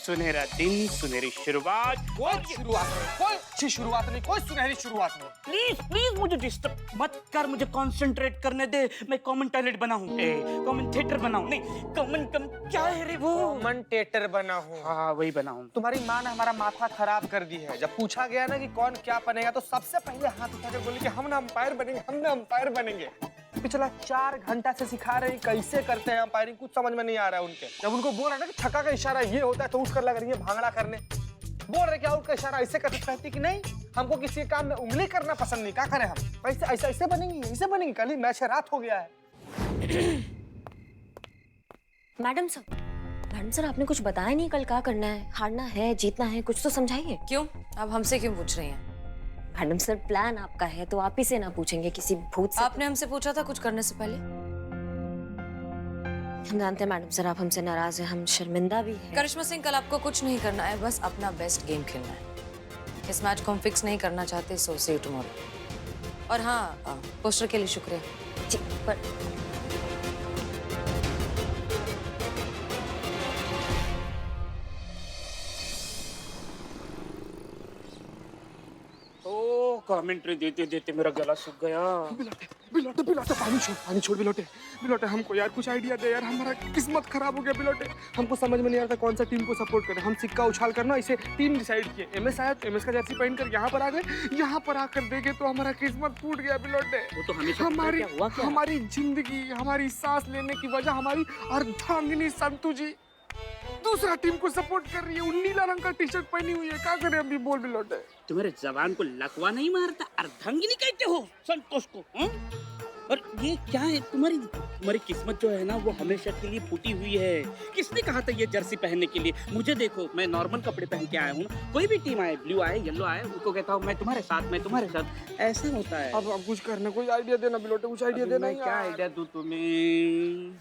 सुनहरा दिन, सुनहरी शुरुआत। कोई शुरुआत नहीं, कोई अच्छी शुरुआत नहीं, कोई सुनहरी शुरुआत नहीं। प्लीज प्लीज मुझे डिस्टर्ब मत कर, मुझे कंसंट्रेट करने दे। मैं कॉमन टॉयलेट बना हूँ, कमेंटेटर बना हूँ, नहीं कॉमन क्या है रे वो? कमेंटेटर बना हूँ। हाँ वही बना हूँ। तुम्हारी माँ ने हमारा माथा खराब कर दी है। जब पूछा गया ना कि कौन क्या बनेगा तो सबसे पहले हाथ उठाकर बोली कि हम ना अंपायर बनेंगे, हम ना अंपायर बनेंगे। पिछला 4 घंटा से सिखा रहे हैं कैसे करते हैं अंपायरिंग, कुछ समझ में नहीं आ रहा है उनके। जब उनको बोल रहा है ना कि छक्का का इशारा ये होता है तो उसकर लग रही है भांगड़ा करने। बोल रहे कि आउट का इशारा ऐसे करते, कहती कि नहीं हमको किसी काम में उंगली करना पसंद नहीं, क्या करें हम? ऐसे ऐसे ऐसे बनेंगे, ऐसे बनेंगे। कल ही मैच है, रात हो गया है। मैडम सर आपने कुछ बताया नहीं, कल क्या करना है, हारना है जीतना है, कुछ तो समझाइए। क्यों? अब हमसे क्यों पूछ रही हैं? मैडम सर प्लान आपका है तो आप ही से ना पूछेंगे किसी भूत से? आपने हमसे पूछा था कुछ करने से पहले? हम जानते हैं मैडम सर आप हमसे नाराज हैं, हम शर्मिंदा भी हैं। करिश्मा सिंह, कल आपको कुछ नहीं करना है, बस अपना बेस्ट गेम खेलना है। इस मैच को हम फिक्स नहीं करना चाहते, सो सी यू टुमारो। और हाँ, पोस्टर के लिए शुक्रिया। जी पर कमेंट्री देते देते मेरा गला सूख गया। बिलोटे बिलोटे पानी छोड़ बिलोटे बिलोटे, हमको यार कुछ आइडिया दे यार, हमारा किस्मत खराब हो गया बिलोटे। हमको समझ में नहीं आता कौन सा टीम को सपोर्ट करें। हम सिक्का उछाल करना इसे टीम डिसाइड किए। एमएस आया तो एमएस का जर्सी पहन कर यहाँ पर आ गए, यहाँ पर आकर देखे तो हमारा किस्मत फूट गया बिलोटे। वो तो हमेशा हमारी जिंदगी, हमारी सांस लेने की वजह हमारी अर्धांगिनी संतू जी दूसरा टीम को सपोर्ट कर रही है। नीला रंग का टी शर्ट पहनी हुई है, क्या करें अभी बोल बिलोटे? तुम्हारे जबान को लकवा नहीं मारता? अर्धांगिनी कहते हो संतोष को? और ये क्या है? तुम्हारी किस्मत जो है ना वो हमेशा के लिए फूटी हुई है। किसने कहा था ये जर्सी पहनने के लिए? मुझे देखो, मैं नॉर्मल कपड़े पहन के आया हूँ। कोई भी टीम आए, ब्लू आए येलो आए, उनको कहता हूँ मैं तुम्हारे साथ, ऐसा होता है। अब कुछ करना, कोई आइडिया देना बिलोटे, कुछ आइडिया देना। मैं क्या आइडिया दूं तुम्हें?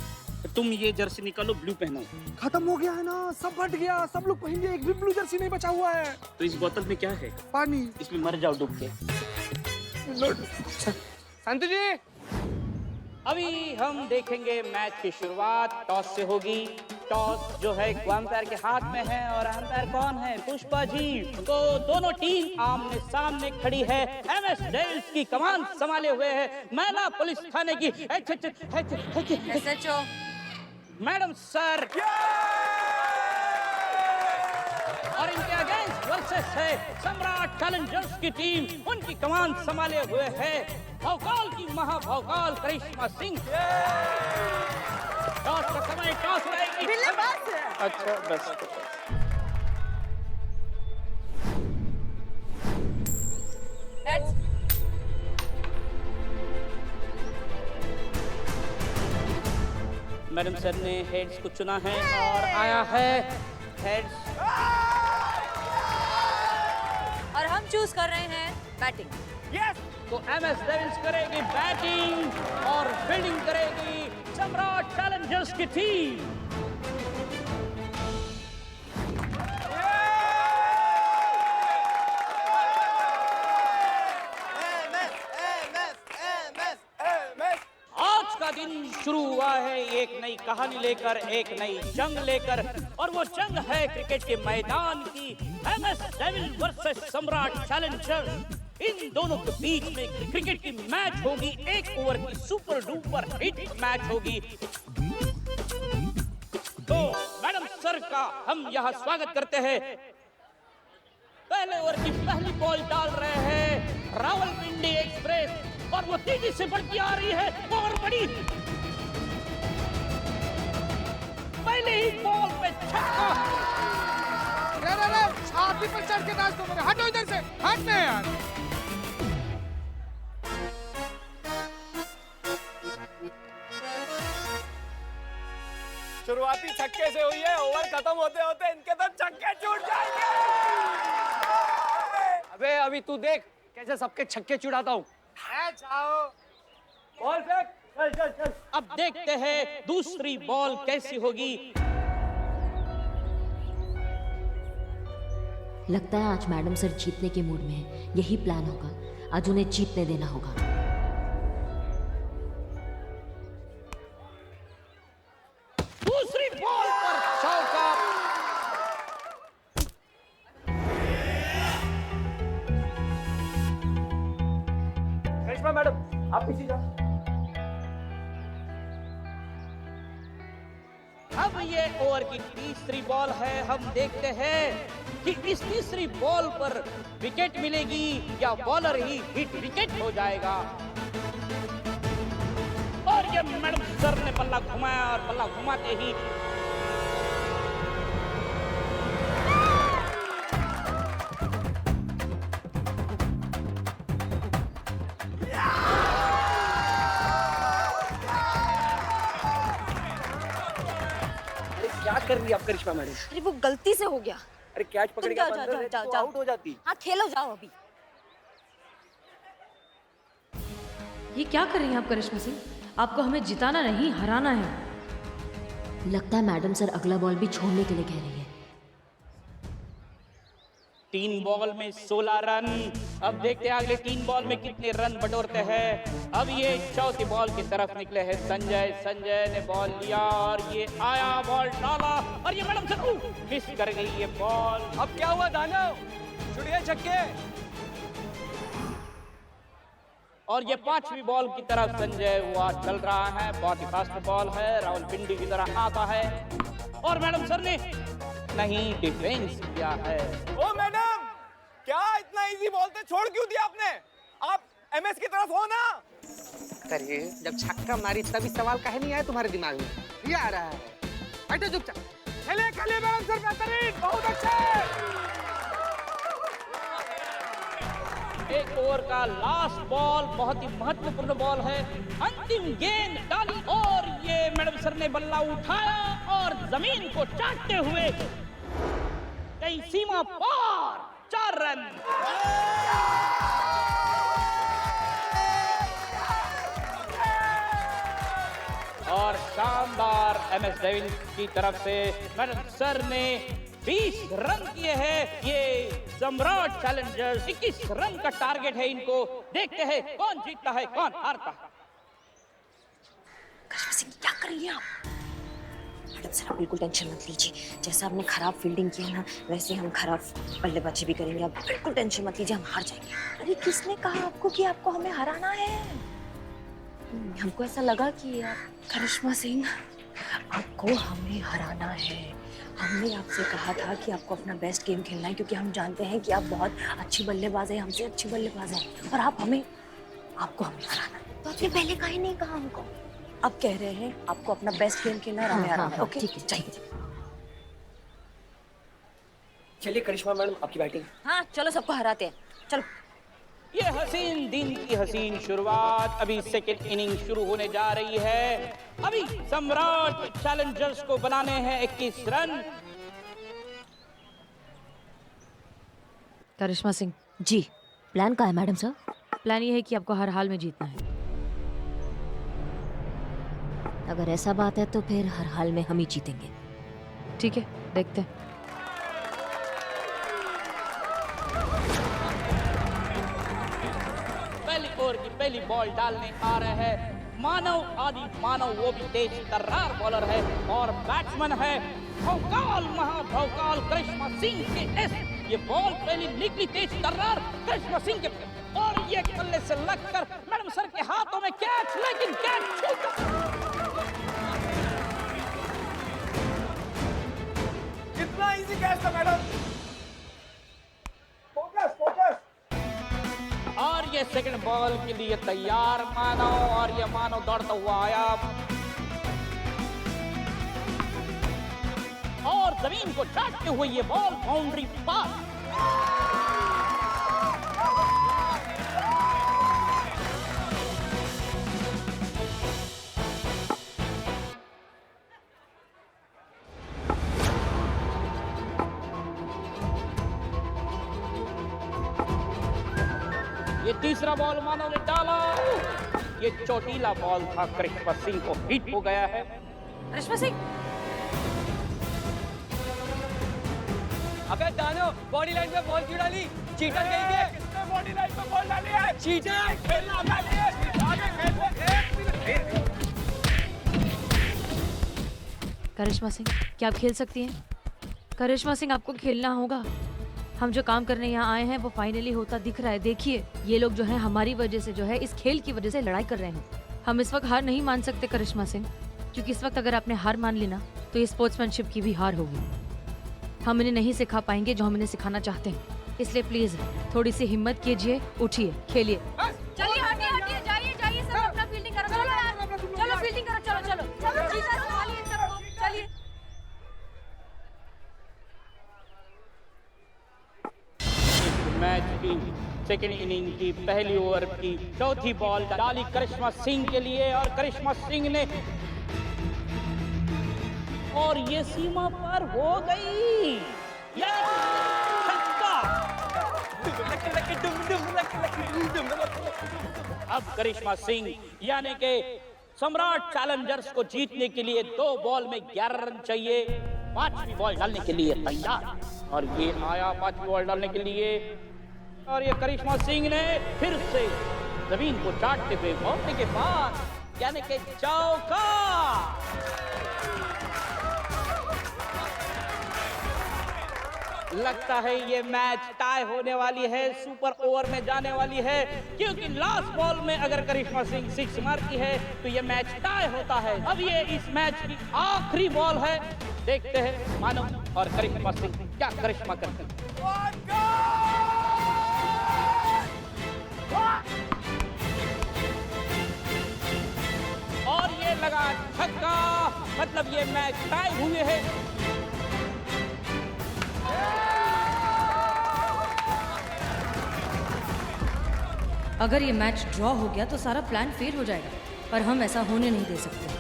तुम ये जर्सी निकालो, ब्लू पहनो। खत्म हो गया है ना, सब फट गया, सब लोग पहन लिए, एक भी ब्लू जर्सी नहीं बचा हुआ है। तो इस बोतल में क्या है? पानी। इसमें मर जाओ डूब के। संतू जी अभी हम देखेंगे मैच की शुरुआत टॉस से होगी। टॉस जो है अंपायर के हाथ में है और अंपायर कौन है? पुष्पा जी। तो दोनों टीम आमने सामने खड़ी है। एमएस डेविल्स की कमान संभाले हुए है मैला पुलिस थाने की SHO मैडम सर, और इनके अगेंस्ट वर्सेस है सम्राट चैलेंजर्स की टीम। उनकी कमान संभाले हुए है भौकाल की महाभौकाल करिश्मा सिंह। टॉस का समय, टॉस रहेगी। अच्छा बस। मैडम सर ने हेड्स को चुना है और आया है हेड्स। और हम चूज कर रहे हैं बैटिंग। यस, तो एमएस डेविल्स करेगी बैटिंग और फील्डिंग करेगी सम्राट चैलेंजर्स की टीम। आज का दिन शुरू हुआ है एक नई कहानी लेकर, एक नई जंग लेकर, और वो जंग है क्रिकेट के मैदान की। एमएस डेविल वर्सेस सम्राट चैलेंजर्स। इन दोनों के बीच में क्रिकेट की मैच होगी, एक ओवर की सुपर डुपर हिट मैच होगी। तो मैडम सर का हम यहाँ स्वागत करते हैं। पहले ओवर की पहली बॉल डाल रहे हैं रावलपिंडी एक्सप्रेस, और वो तेजी से बढ़ती आ रही है और बड़ी पहले ही बॉल पे छक्का। छाती पर चढ़ के नाच दो मेरे, हटो इधर से, हटने यार। शुरुआती छक्के से हुई है, ओवर खत्म होते होते इनके तो छक्के छूट जाएंगे। अबे अभी तू देख कैसे सबके छक्के छुड़ाता हूँ। जाओ बॉल फेंक, चल चल चल। अब देखते हैं दूसरी बॉल कैसी होगी। लगता है आज मैडम सर जीतने के मूड में है, यही प्लान होगा, आज उन्हें जीतने देना होगा। दूसरी बॉल पर चौका। करिश्मा मैडम आप पीछे जाओ। अब ये ओवर की तीसरी बॉल है। हम देखते हैं कि इस तीसरी बॉल पर विकेट मिलेगी या बॉलर ही हिट विकेट हो जाएगा। और ये मैडम सर ने बल्ला घुमाया और बल्ला घुमाते ही क्या कर रही है आप करिश्मा मैडम? अरे वो गलती से हो गया। अरे कैच पकड़ के जाओ, आप जाओ, अंदर जाओ, रहती तो जाओ। आउट हो जाती। हाँ खेलो जाओ अभी। ये क्या कर रही हैं आप करिश्मा सिंह? आपको हमें जिताना नहीं हराना है। लगता है मैडम सर अगला बॉल भी छोड़ने के लिए कह रही है। 3 बॉल में 16 रन। अब देखते हैं अगले 3 बॉल में कितने रन बटोरते हैं। अब ये चौथी बॉल की तरफ निकले हैं संजय। संजय ने बॉल लिया और ये आया, बॉल डाला और ये मैडम सर मिस कर गई ये बॉल। अब क्या हुआ दानव? छुड़िए छक्के। और ये 5वीं बॉल की तरफ संजय हुआ चल रहा है। बहुत ही फास्ट बॉल है, रावलपिंडी की तरह आता है और मैडम सर ने नहीं डिफेंस किया है। ओ मैडम, क्या इतना इजी बोलते छोड़ क्यों दिया आपने? आप एमएस की तरफ हो ना? अरे जब छक्का मारी तभी सवाल काहे नहीं आया तुम्हारे दिमाग में? ये आ रहा है। बैठो चुपचाप। खेले खेले मैडम सर, बेहतरीन, बहुत अच्छे। एक ओवर का लास्ट बॉल बहुत ही महत्वपूर्ण बॉल है। अंतिम गेंद डाली और ये मैडम सर ने बल्ला उठाया और जमीन को चाटते हुए कई सीमा पार 4 रन। और शानदार एमएस डेविल्स की तरफ से मैडम सर ने 20 रन किए हैं। ये सम्राट चैलेंजर्स 21 रन का टारगेट है इनको। देखते हैं कौन जीतता है कौन हारता है। करिश्मा सिंह क्या कर रही हैं आप? मैडम सर आप बिल्कुल टेंशन मत लीजिए। जैसा आपने खराब फील्डिंग किया ना वैसे हम खराब बल्लेबाजी भी करेंगे। आप बिल्कुल टेंशन मत लीजिए, हम हार जाएंगे। अरे किसने कहा आपको कि आपको हमें हराना है? हमको ऐसा लगा कि आप करिश्मा सिंह आपको हमें हराना है। हमने आपसे कहा था कि आपको अपना बेस्ट गेम खेलना है क्योंकि हम जानते हैं कि आप बहुत अच्छी बल्लेबाज हैं, हमसे अच्छी बल्लेबाज हैं और आपको हमें हराना है। तो आपने पहले काहे नहीं कहा हमको? अब कह रहे हैं आपको अपना बेस्ट गेम खेलना है और हमें हराना है। ओके ठीक है, चाहिए। चलिए करिश्मा मैडम आपकी बैटिंग। हाँ चलो सबको हराते हैं, चलो। ये हसीन दिन की हसीन शुरुआत। अभी सेकेंड इनिंग शुरू होने जा रही है। अभी सम्राट चैलेंजर्स को बनाने हैं 21 रन। करिश्मा सिंह, जी प्लान क्या है मैडम सर? प्लान ये है कि आपको हर हाल में जीतना है। अगर ऐसा बात है तो फिर हर हाल में हम ही जीतेंगे। ठीक है, देखते हैं। पहली ओवर की पहली बॉल डालने आ रहे हैं मानव आदि मानव। वो भी तेज तर्रार बॉलर है और बैट्समैन है भौकाल महाभौकाल करिश्मा सिंह के एस। ये बॉल पहली निकली तेज तर्रार करिश्मा सिंह के और ये कल्ले से लगकर मैडम सर के हाथों में कैच, लेकिन कैच छूटा। कितना इजी कैच था मैडम। Focus focus. और ये सेकंड बॉल के लिए तैयार मानव और ये मानव दौड़ता हुआ आया और जमीन को चाटते हुए ये बॉल बाउंड्री पार। ये तीसरा बॉल मानव ने डाला। ये चोटीला बॉल था, करिश्मा सिंह को हिट हो गया है। करिश्मा सिंह, अबे दानव बॉडी लाइन पे बॉल क्यों डाली? चीटर गई है। किसने बॉडी लाइन पे बॉल डाली है? चीटर खेलना डाली है। आगे खेल। करिश्मा सिंह, क्या आप खेल सकती हैं? करिश्मा सिंह, आपको खेलना होगा। हम जो काम करने यहाँ आए हैं वो फाइनली होता दिख रहा है। देखिए ये लोग जो है हमारी वजह से जो है इस खेल की वजह से लड़ाई कर रहे हैं। हम इस वक्त हार नहीं मान सकते करिश्मा सिंह, क्योंकि इस वक्त अगर आपने हार मान ली ना तो ये स्पोर्ट्समैनशिप की भी हार होगी। हम इन्हें नहीं सिखा पाएंगे जो हम इन्हें सिखाना चाहते हैं, इसलिए प्लीज थोड़ी सी हिम्मत कीजिए, उठिए, खेलिए। चलिए हटिए हटिए, जाइए जाइए, सब अपना फील्डिंग करो। चलो यार, चलो फील्डिंग करो, चलो चलो चलो, जीता संभालिए सबको, चलिए। मैच की सेकेंड इनिंग की पहली ओवर की चौथी बॉल डाली करिश्मा सिंह के लिए और करिश्मा सिंह ने, और ये सीमा पार हो गई। छक्का। अब करिश्मा सिंह यानी के सम्राट चैलेंजर्स को जीतने के लिए 2 बॉल में 11 रन चाहिए, 5वीं बॉल डालने के लिए तैयार। और ये आया 5वीं बॉल डालने के लिए, और ये करिश्मा सिंह ने फिर से जमीन को चाटते हुए पहुंचने के बाद यानी के चौका। लगता है ये मैच टाई होने वाली है, सुपर ओवर में जाने वाली है, क्योंकि लास्ट बॉल में अगर करिश्मा सिंह 6 मारती है तो ये मैच टाई होता है। अब ये इस मैच की आखिरी बॉल है, देखते हैं मानो और करिश्मा सिंह क्या करिश्मा करते हैं। और ये लगा छक्का, मतलब ये मैच टाई हुए है। अगर ये मैच ड्रॉ हो गया तो सारा प्लान फेल हो जाएगा, पर हम ऐसा होने नहीं दे सकते।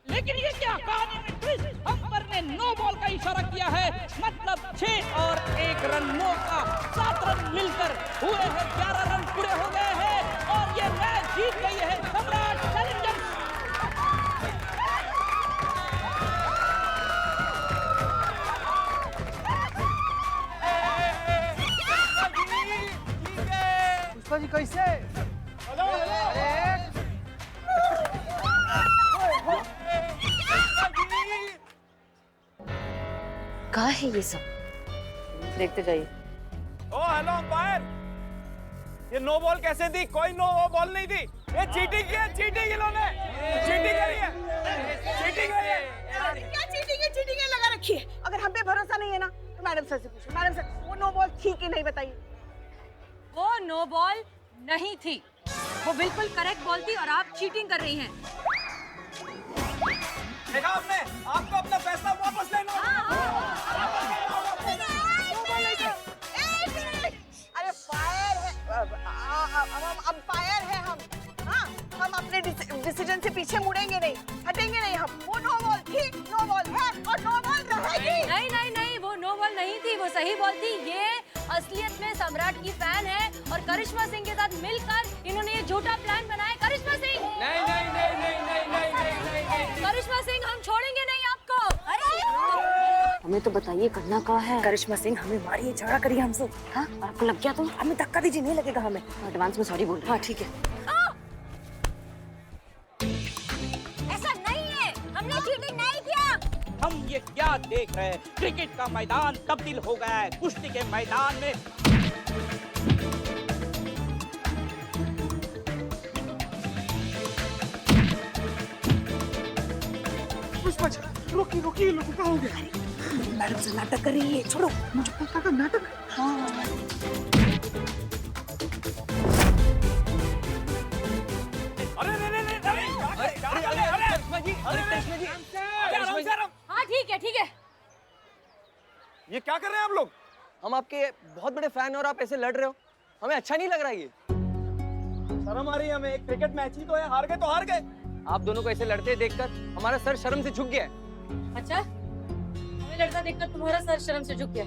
लेकिन ये क्या कहानी में ट्विस्ट, अंपर ने 9 बॉल का इशारा किया है, मतलब 6 और 1 रन 9 का 7 रन मिलकर हुए हैं, 11 रन पूरे हो गए हैं और ये मैच जीत गई है सम्राट चैलेंजर्स। पुष्पा जी कैसे? कहाँ है ये सब? देखते जाइए। ओ हेलो अंपायर, ये नो बॉल कैसे दी? कोई नो बॉल नहीं दी, ये चीटिंग है, चीटिंग इन्होंने चीटिंग करी है, चीटिंग करी है। क्या चीटिंग है लगा रखी है। अगर हम पे भरोसा नहीं है ना तो मैडम सर से पूछो। मैडम सर वो नो बॉल थी कि नहीं बताइए। वो नो बॉल नहीं थी, वो बिल्कुल करेक्ट बॉल थी और आप चीटिंग कर रही हैं। देखा आपने, आपको अपना फैसला वापस लेना होगा। अरे फायर है, अंपायर है हम। हाँ, हम अपने डिसीजन से पीछे मुड़ेंगे नहीं, हटेंगे नहीं हम। वो नो बॉल थी, नो बॉल है और नो बॉल रहेगी। नहीं नहीं नहीं, वो नो बॉल नहीं थी, वो सही बॉल थी। ये असलियत में सम्राट की फैन है और करिश्मा सिंह के साथ मिलकर इन्होंने ये झूठा प्लान बनाया। करिश्मा सिंह, नहीं नहीं नहीं नहीं नहीं नहीं नहीं नहीं। करिश्मा सिंह, हम छोड़ेंगे नहीं आपको। हमें तो बताइए करना क्या है? करिश्मा सिंह हमें मारिए, झगड़ा करिए हमसे। हाँ, और आपको लग गया तो हमें धक्का दीजिए, नहीं लगेगा हमें। एडवांस में सॉरी बोल रही हूँ। हाँ ठीक है। ऐसा नहीं है, हमने चीटिंग नहीं किया। हम ये क्या देख रहे हैं, क्रिकेट का मैदान तब्दील हो गया है कुश्ती के मैदान में। पुष्पा जी रोकी रोकी, लोगों का हो गया। मैडम से नाटक कर रही है, छोड़ो। मुझे पता का नाटक। हाँ हाँ ठीक है ठीक है। ये क्या कर रहे हैं आप लोग? हम आपके बहुत बड़े फैन और आप ऐसे लड़ रहे हो, हमें अच्छा नहीं लग रहा ये। शर्म आ रही है हमें, एक क्रिकेट मैच ही तो है, हार गए तो हार गए। आप दोनों को ऐसे लड़ते देखकर हमारा सर शर्म से झुक गया है। अच्छा, हमें लड़का देखकर तुम्हारा सर शर्म से झुक गया।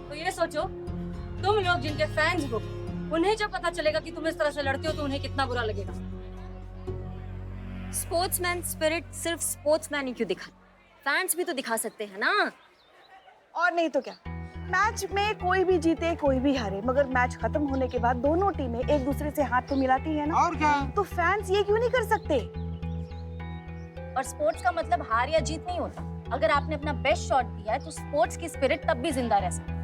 तो ये सोचो, तुम लोग जिनके फैंस हो, उन्हें जब पता चलेगा कि तुम इस तरह से लड़ते हो तो उन्हें कितना बुरा लगेगा। स्पोर्ट्समैन स्पिरिट सिर्फ स्पोर्ट्समैन ही क्यों दिखा, फैंस भी तो दिखा सकते हैं ना। और नहीं तो क्या, मैच में कोई भी जीते कोई भी हारे, मगर मैच खत्म होने के बाद दोनों टीमें एक दूसरे से हाथ तो मिलाती है ना। और क्या? तो फैंस ये क्यों नहीं कर सकते? और स्पोर्ट्स का मतलब हार या जीत नहीं होता। अगर आपने अपना बेस्ट शॉट दिया है तो स्पोर्ट्स की स्पिरिट तब भी जिंदा रह सकती है।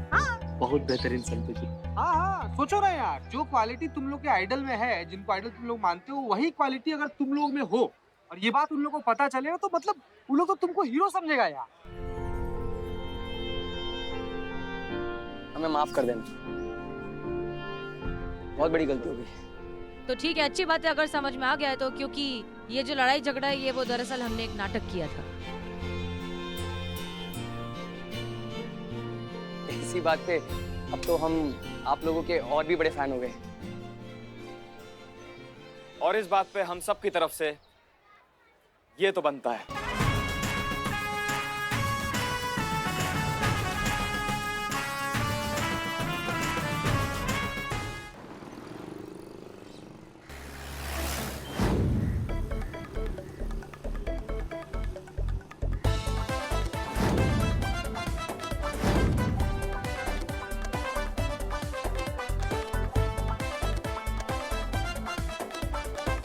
बहुत बेहतरीन संतोष जी। हाँ हाँ, सोचो ना यार, जो क्वालिटी तुम लोग के आइडल में है, जिनको आइडल तुम लोग मानते हो, वही क्वालिटी अगर तुम लोग में हो और ये बात उन लोगों को पता चलेगा तो मतलब उन लोग तो तुमको हीरो समझेगा यार। हमें माफ कर देना, बहुत बड़ी गलती हो गई। तो ठीक है, अच्छी बात है अगर समझ में आ गया है तो, क्योंकि ये जो लड़ाई झगड़ा है ये वो दरअसल हमने एक नाटक किया था। इसी बात पे अब तो हम आप लोगों के और भी बड़े फैन हो गए। और इस बात पे हम सब की तरफ से ये तो बनता है।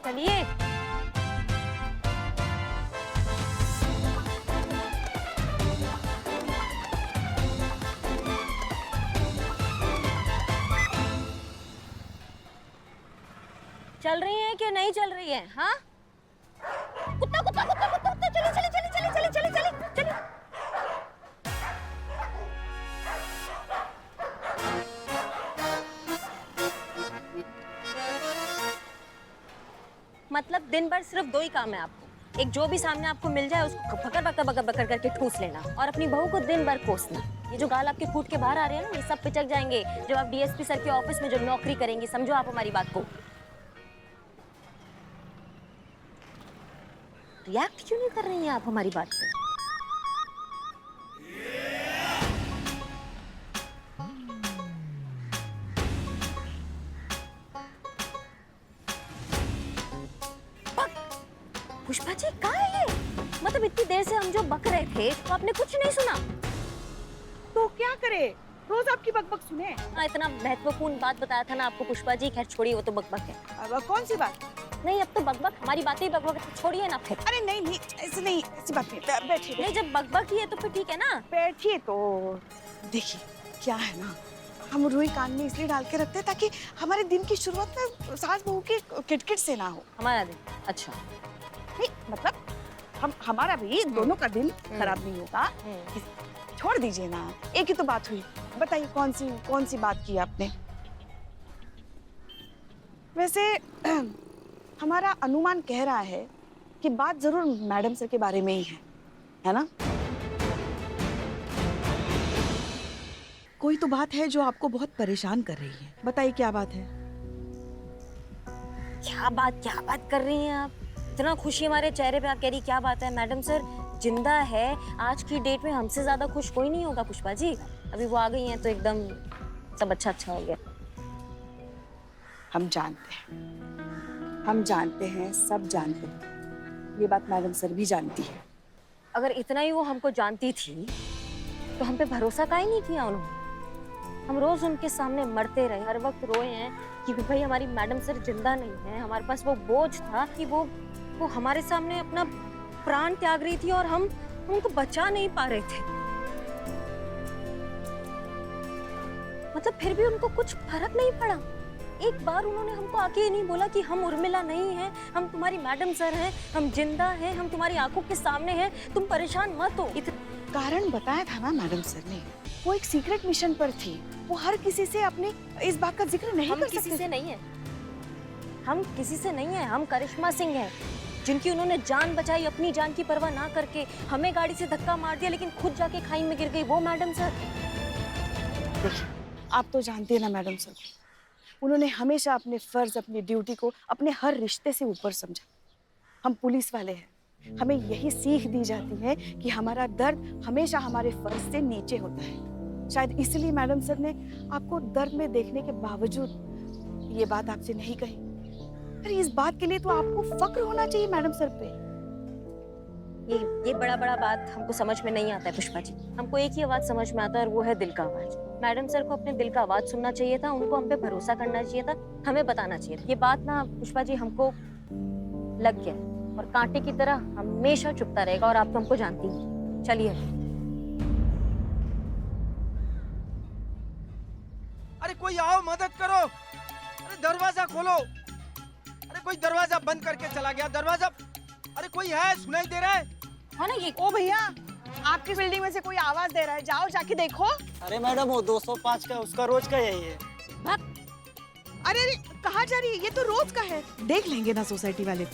चलिए। चल रही है कि नहीं चल रही है? हाँ, कुत्ता कुत्ता कुत्ता कुत्ता कुत्ता, चली चली चली चली चली चली चली चली। मतलब दिन भर सिर्फ दो ही काम है आपको, एक जो भी सामने आपको मिल जाए उसको पकड़ पकड़ पकड़ पकड़ करके ठूस लेना और अपनी बहू को दिन भर कोसना। ये जो गाल आपके फूट के बाहर आ रहे हैं ना, ये सब पिचक जाएंगे जब आप डीएसपी सर के ऑफिस में जो नौकरी करेंगी। समझो आप हमारी बात को। रिएक्ट क्यों नहीं कर रही हैं आप हमारी बात पे? पुष्पा जी कहाँ है ये? मतलब इतनी देर से हम जो बक रहे थे तो आपने कुछ नहीं सुना? तो क्या करे, रोज आपकी बकबक सुने। हाँ, इतना महत्वपूर्ण बात बताया था ना आपको पुष्पा जी। खैर छोड़िए, वो तो बकबक है। अब कौन सी बात? नहीं, अब तो बकबक हमारी बातें ही बकबक है, छोड़िए ना फिर। अरे नहीं नहीं, ऐसे नहीं, ऐसी बात नहीं। बैठिए नहीं, जब बकबक ही है तो फिर ठीक है ना। बैठिए। तो देखिए क्या है ना, हम रुई कान में इसलिए डाल के रखते हैं ताकि हमारे दिन की शुरुआत में सास बहू की किटकिट से ना हो। हमारा दिन अच्छा नहीं मतलब हमारा भी दोनों का दिन खराब नहीं होगा। छोड़ दीजिए ना, एक ही तो बात हुई। बताइए कौन सी बात की आपने? वैसे हमारा अनुमान कह रहा है कि बात जरूर मैडम सर के बारे में ही है ना? कोई तो बात है जो आपको बहुत परेशान कर रही है। बताइए क्या बात है? क्या बात कर रही हैं आप? इतना खुशी हमारे चेहरे पे, आप कह रही क्या बात है? मैडम सर जिंदा है। आज की डेट में हमसे ज्यादा खुश कोई नहीं होगा पुष्पा जी। अभी वो आ गई हैं तो एकदम सब अच्छा हो गया। हम जानते हैं, सब जानते हैं। ये बात मैडम सर भी जानती है। अगर इतना ही वो हमको जानती थी तो हम पे भरोसा काहे नहीं किया उन्होंने? हम रोज उनके सामने मरते रहे, हर वक्त रोए हैं कि भाई हमारी मैडम सर जिंदा नहीं है। हमारे पास वो बोझ था कि वो हमारे सामने अपना प्राण त्याग रही थी और हम उनको बचा नहीं पा रहे थे। मतलब फिर भी उनको कुछ फर्क नहीं पड़ा। एक बार उन्होंने हमको आके ये नहीं बोला कि हम उर्मिला नहीं हैं, हम तुम्हारी मैडम सर हैं, हम जिंदा हैं, हम तुम्हारी आंखों के सामने हैं, तुम परेशान मत हो। कारण बताया था ना मैडम सर ने, वो एक सीक्रेट मिशन पर थी। वो हर किसी से अपने इस बात का जिक्र नहीं कर सकते। हम किसी से नहीं है, हम करिश्मा सिंह हैं, जिनकी उन्होंने जान बचाई, अपनी जान की परवाह ना करके। हमें गाड़ी से धक्का मार दिया लेकिन खुद जाके खाई में गिर गई, वो मैडम सर। देखिए, आप तो जानते हैं ना मैडम सर, उन्होंने हमेशा अपने फर्ज, अपनी ड्यूटी को अपने हर रिश्ते से ऊपर समझा। हम पुलिस वाले हैं, हमें यही सीख दी जाती है कि हमारा दर्द हमेशा हमारे फर्ज से नीचे होता है। शायद इसलिए मैडम सर ने आपको दर्द में देखने के बावजूद ये बात आपसे नहीं कही। अरे इस बात के लिए तो आपको फक्र होना चाहिए मैडम सर पे। ये बड़ा बड़ा बात हमको समझ में नहीं आता है पुष्पा जी। हमको एक ही आवाज समझ में आता है और वो है दिल का आवाज। मैडम सर को अपने दिल का आवाज सुनना चाहिए था, उनको हम पे भरोसा करना चाहिए था, हमें बताना चाहिए था। ये बात ना पुष्पा जी हमको लग गया और कांटे की तरह हमेशा चुपता रहेगा और आप तो हमको जानती हैं। चलिए अरे कोई आओ, मदद करो। अरे दरवाजा खोलो। अरे कोई दरवाजा बंद करके चला गया। दरवाजा, अरे कोई है, सुनाई दे रहा है? है ना ये। ओ भैया, आपकी बिल्डिंग में से कोई आवाज दे रहा है, जाओ जाके देखो। अरे मैडम वो 205 का उसका रोज का यही है। अरे अरे कहाँ जा रही है? ये तो रोज का है, देख लेंगे ना सोसाइटी वाले।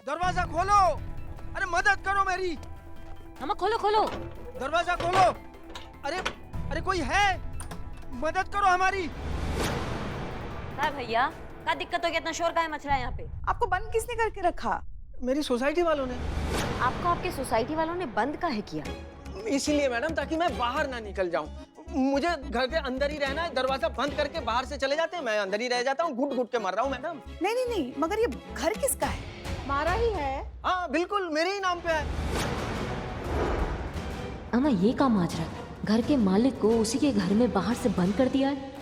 दरवाजा खोलो। अरे मदद करो मेरी। हम खोलो खोलो। दरवाजा खोलो। अरे अरे कोई है, मदद करो हमारी। क्या भैया, क्या दिक्कत हो गया? इतना शोर काहे मच रहा है यहाँ पे? आपको बंद किसने करके रखा? मेरी सोसाइटी वालों ने। आपको आपके सोसाइटी वालों ने बंद काहे किया? इसीलिए मैडम, ताकि मैं बाहर ना निकल जाऊं। मुझे घर के अंदर ही रहना है। दरवाजा बंद करके बाहर से चले जाते हैं, मैं अंदर ही रह जाता हूँ, घुट घुट के मर रहा हूँ मैडम। नहीं नहीं नहीं, मगर ये घर किसका है? हमारा ही है। हाँ बिल्कुल, मेरे ही नाम पे है। अमा ये काम आज रहा, घर के मालिक को उसी के घर में बाहर से बंद कर दिया है।